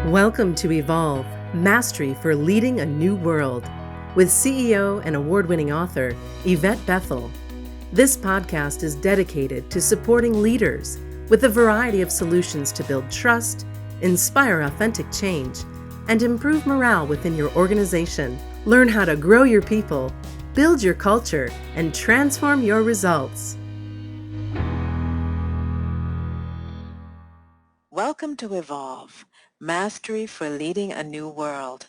Welcome to Evolve, Mastery for Leading a New World, with CEO and award-winning author Yvette Bethel. This podcast is dedicated to supporting leaders with a variety of solutions to build trust, inspire authentic change, and improve morale within your organization. Learn how to grow your people, build your culture, and transform your results. Welcome to Evolve, Mastery for Leading a New World.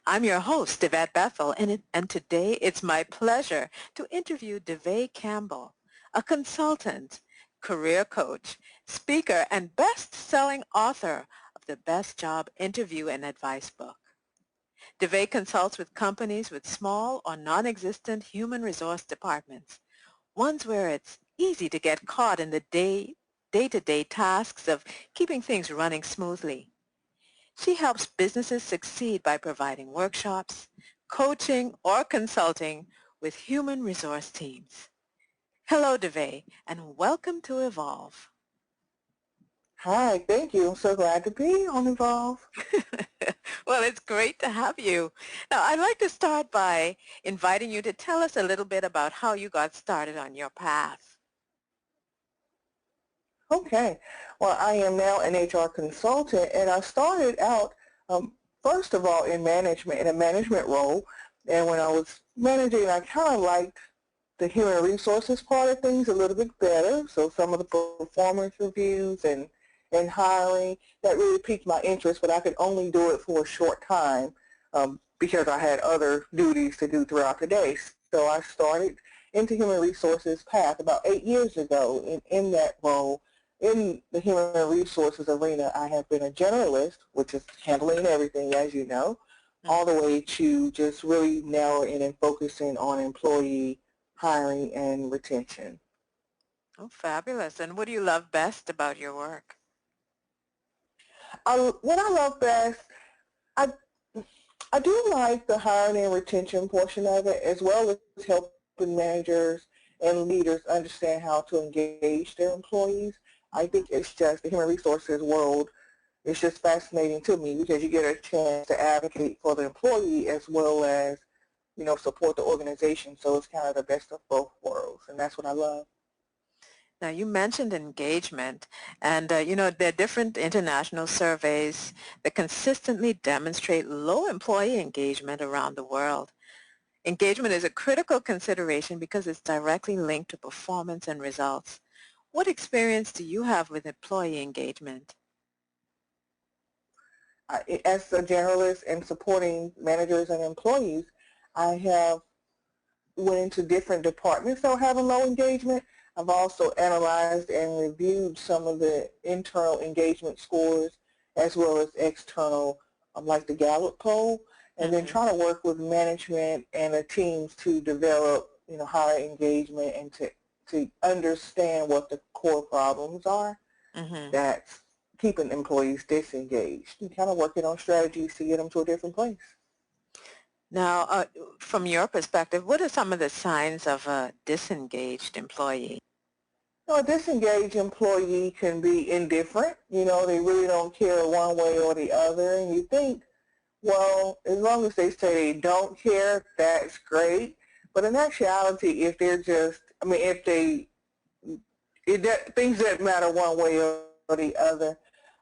I'm your host, Yvette Bethel, and today it's my pleasure to interview Devay Campbell, a consultant, career coach, speaker, and best-selling author of the Best Job Interview and Advice book. Devay consults with companies with small or non-existent human resource departments, ones where it's easy to get caught in the day-to-day tasks of keeping things running smoothly. She helps businesses succeed by providing workshops, coaching, or consulting with human resource teams. Hello, Devay, and welcome to Evolve. Hi, thank you. I'm so glad to be on Evolve. Well, it's great to have you. Now, I'd like to start by inviting you to tell us a little bit about how you got started on your path. Okay. Well, I am now an HR consultant, and I started out, first of all, in a management role. And when I was managing, I kind of liked the human resources part of things a little bit better. So some of the performance reviews and hiring, that really piqued my interest, but I could only do it for a short time because I had other duties to do throughout the day. So I started into human resources path about 8 years ago in that role. In the human resources arena, I have been a generalist, which is handling everything, as you know, all the way to just really narrowing and focusing on employee hiring and retention. Oh, fabulous. And what do you love best about your work? What I love best, I I do like the hiring and retention portion of it, as well as helping managers and leaders understand how to engage their employees. I think it's just the human resources world is just fascinating to me because you get a chance to advocate for the employee as well as, support the organization. So it's kind of the best of both worlds, and that's what I love. Now, you mentioned engagement, and there are different international surveys that consistently demonstrate low employee engagement around the world. Engagement is a critical consideration because it's directly linked to performance and results. What experience do you have with employee engagement? As a generalist and supporting managers and employees, I have went into different departments that were having low engagement. I've also analyzed and reviewed some of the internal engagement scores as well as external, like the Gallup poll, and then trying to work with management and the teams to develop, higher engagement and to understand what the core problems are that's keeping employees disengaged and kind of working on strategies to get them to a different place. Now, from your perspective, what are some of the signs of a disengaged employee? A disengaged employee can be indifferent. They really don't care one way or the other. And you think, well, as long as they say they don't care, that's great. But in actuality, if they're just, if things that matter one way or the other,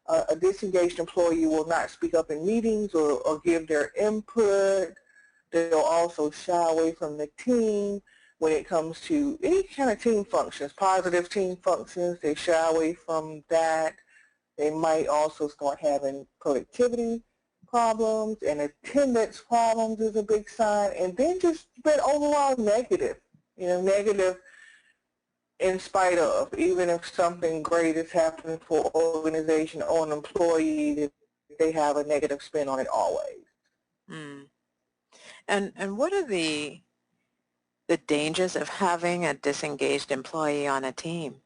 a disengaged employee will not speak up in meetings or give their input. They'll also shy away from the team. When it comes to any kind of team functions, positive team functions, they shy away from that. They might also start having productivity problems, and attendance problems is a big sign, and then just been overall negative, negative in spite of, even if something great is happening for an organization or an employee, they have a negative spin on it always. And what are the dangers of having a disengaged employee on a team?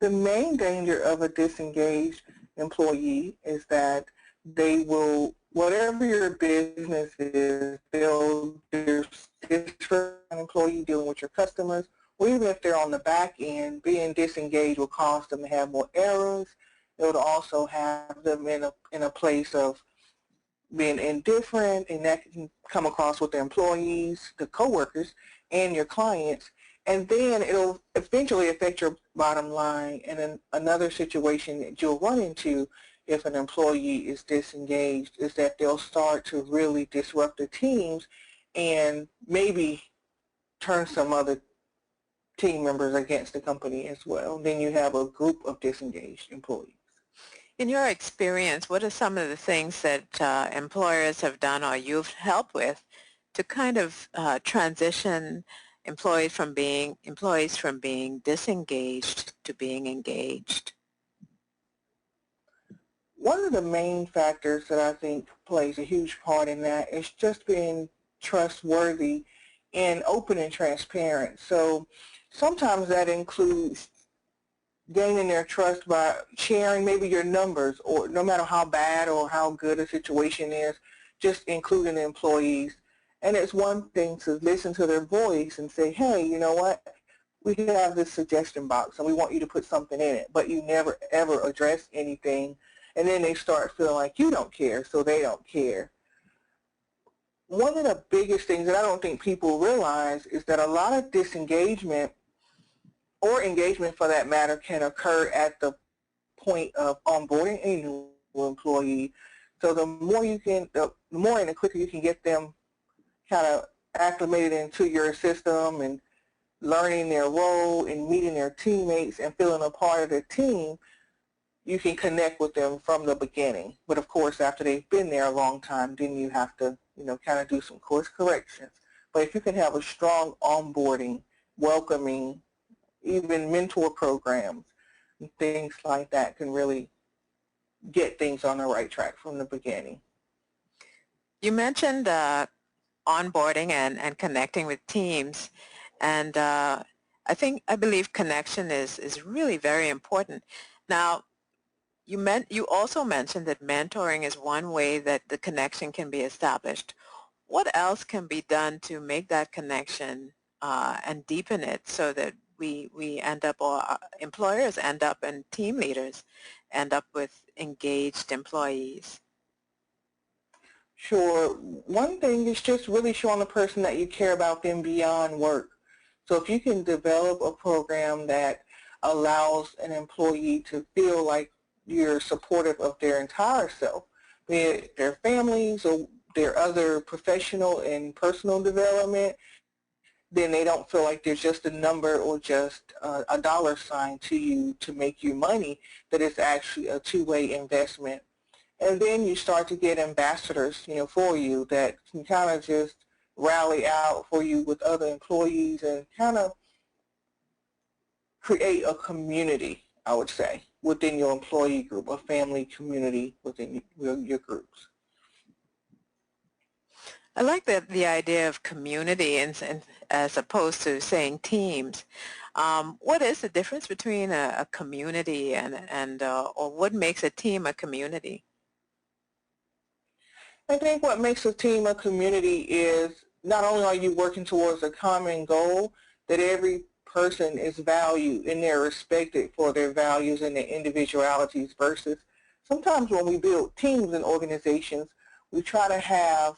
The main danger of a disengaged employee is that they will, whatever your business is, there's for an employee dealing with your customers, or even if they're on the back end, being disengaged will cause them to have more errors It would also have them in a place of being indifferent, and that can come across with the employees, the coworkers, and your clients. And then it'll eventually affect your bottom line. And then another situation that you'll run into if an employee is disengaged is that they'll start to really disrupt the teams and maybe turn some other team members against the company as well. Then you have a group of disengaged employees. In your experience, what are some of the things that employers have done or you've helped with to kind of transition employees from being disengaged to being engaged? One of the main factors that I think plays a huge part in that is just being trustworthy and open and transparent. So sometimes that includes gaining their trust by sharing maybe your numbers, or no matter how bad or how good a situation is, just including the employees. And it's one thing to listen to their voice and say, hey, you know what, we have this suggestion box and we want you to put something in it, but you never ever address anything. And then they start feeling like you don't care, so they don't care. One of the biggest things that I don't think people realize is that a lot of disengagement, or engagement for that matter, can occur at the point of onboarding a new employee. So the more and the quicker you can get them kind of acclimated into your system and learning their role and meeting their teammates and feeling a part of the team, you can connect with them from the beginning. But of course, after they've been there a long time, then you have to, kind of do some course corrections. But if you can have a strong onboarding, welcoming, even mentor programs, and things like that can really get things on the right track from the beginning. You mentioned onboarding and connecting with teams, and I believe connection is really very important. Now, you also mentioned that mentoring is one way that the connection can be established. What else can be done to make that connection and deepen it so that we end up, or employers end up, and team leaders end up with engaged employees? Sure. One thing is just really showing the person that you care about them beyond work. So if you can develop a program that allows an employee to feel like you're supportive of their entire self, be it their families or their other professional and personal development, then they don't feel like there's just a number or just a dollar sign to you to make you money, that it's actually a two-way investment. And then you start to get ambassadors, for you that can kind of just rally out for you with other employees and kind of create a community, I would say, within your employee group, a family community within your groups. I like the idea of community and as opposed to saying teams. What is the difference between a community and or what makes a team a community? I think what makes a team a community is not only are you working towards a common goal, that every person is valued and they're respected for their values and their individualities, versus sometimes when we build teams and organizations, we try to have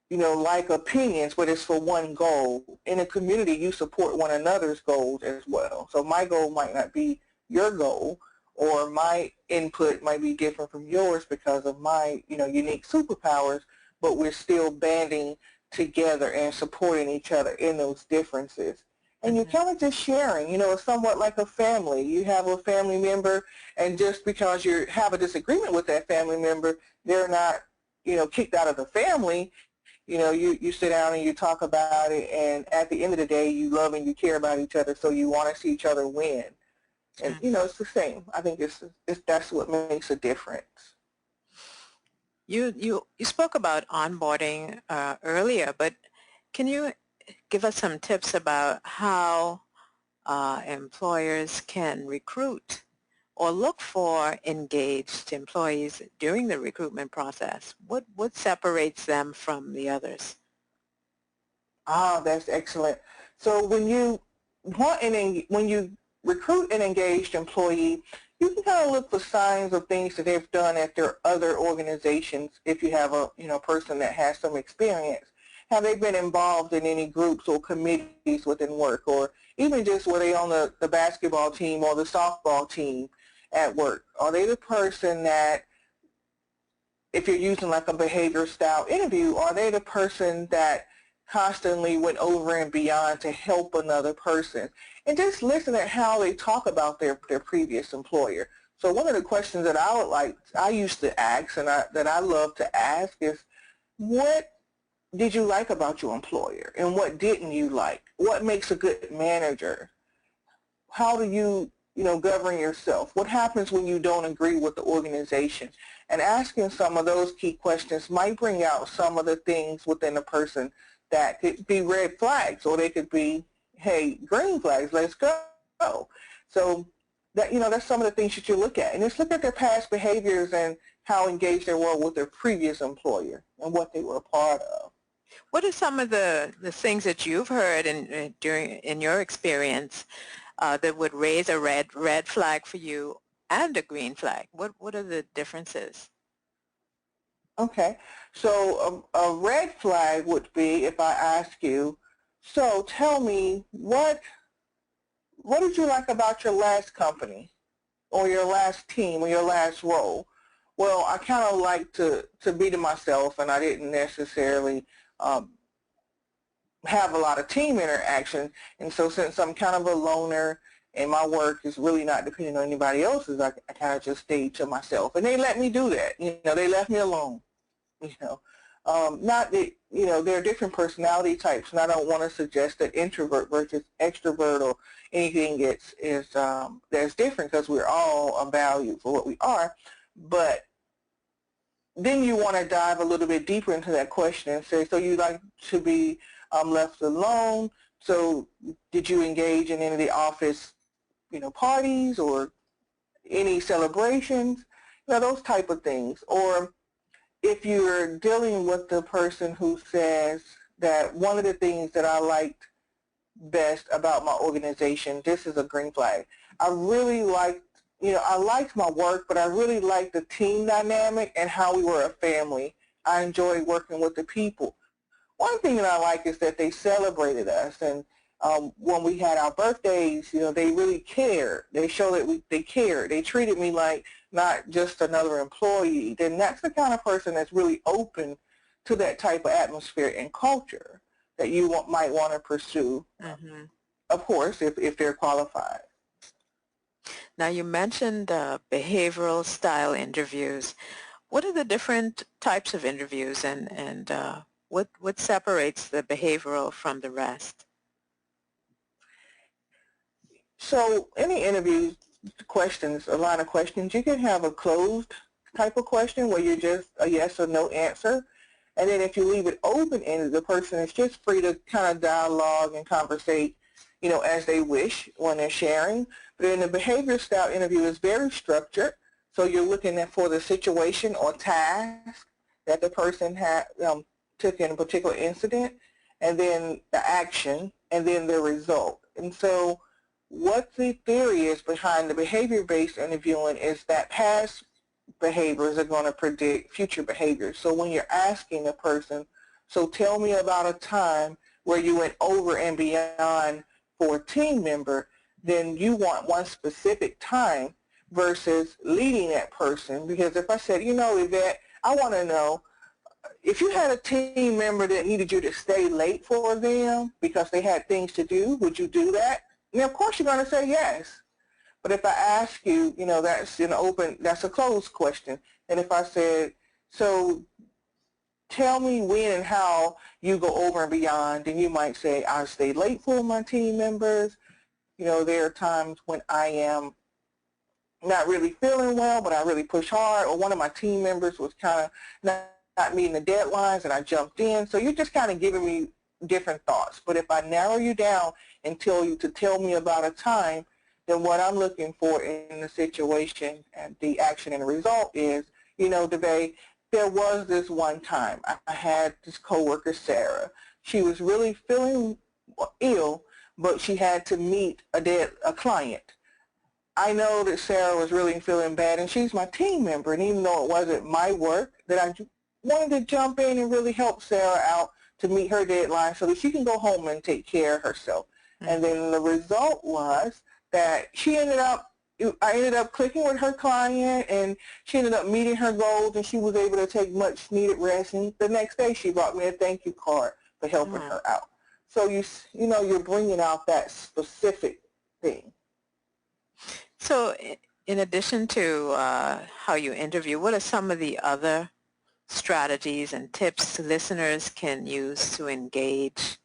like opinions, but it's for one goal. In a community, you support one another's goals as well. So my goal might not be your goal, or my input might be different from yours because of my, unique superpowers, but we're still banding together and supporting each other in those differences. And you're kind of just sharing, it's somewhat like a family. You have a family member, and just because you have a disagreement with that family member, they're not, kicked out of the family. You sit down and you talk about it, and at the end of the day, you love and you care about each other, so you want to see each other win. And, it's the same. I think that's what makes a difference. You spoke about onboarding earlier, but can you give us some tips about how employers can recruit or look for engaged employees during the recruitment process? What separates them from the others? That's excellent. So when you recruit an engaged employee, you can kind of look for signs of things that they've done at their other organizations. If you have a person that has some experience, have they been involved in any groups or committees within work, or even just were they on the basketball team or the softball team at work? Are they the person that, if you're using like a behavior style interview, are they the person that constantly went over and beyond to help another person? And just listen at how they talk about their previous employer. So one of the questions that I used to ask and that I love to ask is, what did you like about your employer and what didn't you like? What makes a good manager? How do you, govern yourself? What happens when you don't agree with the organization? And asking some of those key questions might bring out some of the things within a person that could be red flags, or they could be, hey, green flags, let's go. So that, that's some of the things that you look at. And just look at their past behaviors and how engaged they were with their previous employer and what they were a part of. What are some of the things that you've heard in your experience that would raise a red flag for you and a green flag? What are the differences? Okay, so a red flag would be if I ask you, so tell me, what did you like about your last company or your last team or your last role? Well, I kind of like to be to myself, and I didn't necessarily have a lot of team interaction. And so since I'm kind of a loner and my work is really not depending on anybody else's, I kind of just stayed to myself. And they let me do that. They left me alone. Not that, there are different personality types, and I don't want to suggest that introvert versus extrovert or anything that's different, because we're all valued for what we are. But then you want to dive a little bit deeper into that question and say, so you like to be left alone? So did you engage in any of the office, parties or any celebrations? Those type of things. Or if you're dealing with the person who says that one of the things that I liked best about my organization, this is a green flag. I really liked, I liked my work, but I really liked the team dynamic and how we were a family. I enjoyed working with the people. One thing that I like is that they celebrated us, and when we had our birthdays, they really cared. They showed that they cared. They treated me like not just another employee. Then that's the kind of person that's really open to that type of atmosphere and culture that you might want to pursue, of course, if they're qualified. Now, you mentioned behavioral style interviews. What are the different types of interviews, and what separates the behavioral from the rest? So any interview questions, a line of questions, you can have a closed type of question where you're just a yes or no answer. And then if you leave it open-ended, the person is just free to kind of dialogue and conversate, as they wish when they're sharing. But in the behavior style interview, it's very structured. So you're looking for the situation or task that the person took in a particular incident, and then the action, and then the result. And so what the theory is behind the behavior-based interviewing is that past behaviors are going to predict future behaviors. So when you're asking a person, so tell me about a time where you went over and beyond for a team member, then you want one specific time versus leading that person. Because if I said, Yvette, I want to know, if you had a team member that needed you to stay late for them because they had things to do, would you do that? And of course you're going to say yes. But if I ask you, that's a closed question. And if I said, so tell me when and how you go over and beyond, then you might say, I stay late for my team members. There are times when I am not really feeling well, but I really push hard, or one of my team members was kind of not meeting the deadlines and I jumped in. So you're just kind of giving me different thoughts. But if I narrow you down and tell you to tell me about a time, then what I'm looking for in the situation and the action and the result is, Devay, there was this one time I had this coworker, Sarah. She was really feeling ill, but she had to meet a client. I know that Sarah was really feeling bad, and she's my team member, and even though it wasn't my work, that I wanted to jump in and really help Sarah out to meet her deadline so that she can go home and take care of herself. Mm-hmm. And then the result was that I ended up clicking with her client, and she ended up meeting her goals, and she was able to take much needed rest. And the next day, she brought me a thank you card for helping her out. So you're bringing out that specific thing. So in addition to how you interview, what are some of the other strategies and tips listeners can use to engage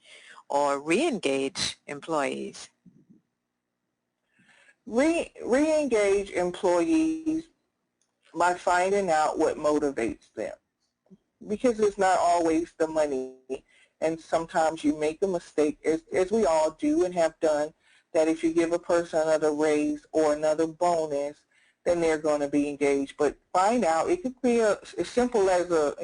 or re-engage employees? Re-engage employees by finding out what motivates them, because it's not always the money, and sometimes you make the mistake, as we all do and have done, that if you give a person another raise or another bonus, then they're going to be engaged. But find out. It could be as simple as a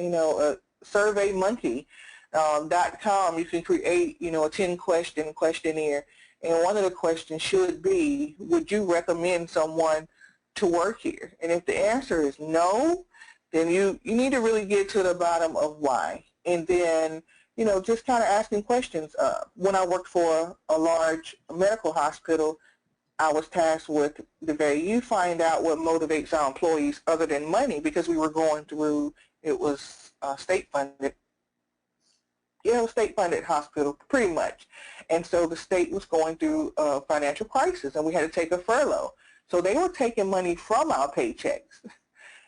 SurveyMonkey.com. You can create a 10-question questionnaire, and one of the questions should be, would you recommend someone to work here? And if the answer is no, then you need to really get to the bottom of why. And then just kind of asking questions. When I worked for a large medical hospital, I was tasked with Devay. You find out what motivates our employees other than money, because we were going through, it was state-funded. Yeah, it was state-funded hospital, pretty much. And so the state was going through a financial crisis, and we had to take a furlough. So they were taking money from our paychecks.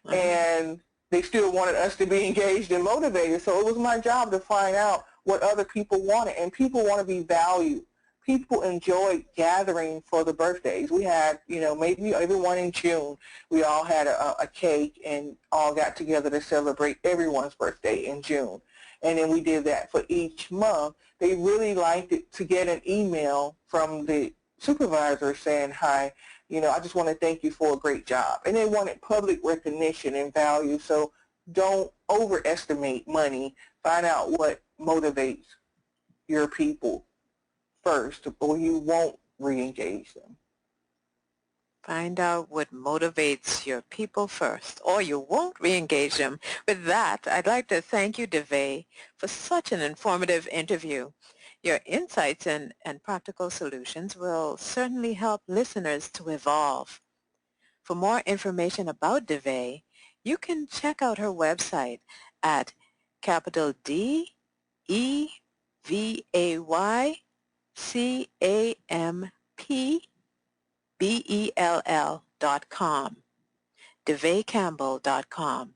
Mm-hmm. And they still wanted us to be engaged and motivated. So it was my job to find out what other people wanted. And people want to be valued. People enjoyed gathering for the birthdays. We had, maybe everyone in June, we all had a cake and all got together to celebrate everyone's birthday in June. And then we did that for each month. They really liked it to get an email from the supervisor saying, hi, I just want to thank you for a great job. And they wanted public recognition and value. So don't overestimate money. Find out what motivates your people first, or you won't re-engage them. Find out what motivates your people first, or you won't re-engage them. With that, I'd like to thank you, Devay, for such an informative interview. Your insights and practical solutions will certainly help listeners to evolve. For more information about Devay, you can check out her website at DevayCampbell.com, DevayCampbell.com.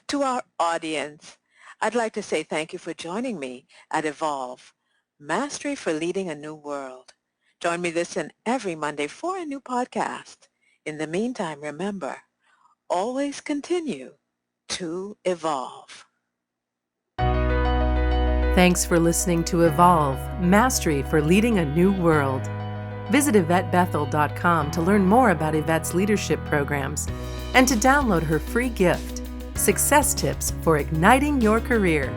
To our audience, I'd like to say thank you for joining me at Evolve, Mastery for Leading a New World. Join me this and every Monday for a new podcast. In the meantime, remember, always continue to evolve. Thanks for listening to Evolve, Mastery for Leading a New World. Visit YvetteBethel.com to learn more about Yvette's leadership programs and to download her free gift, Success Tips for Igniting Your Career.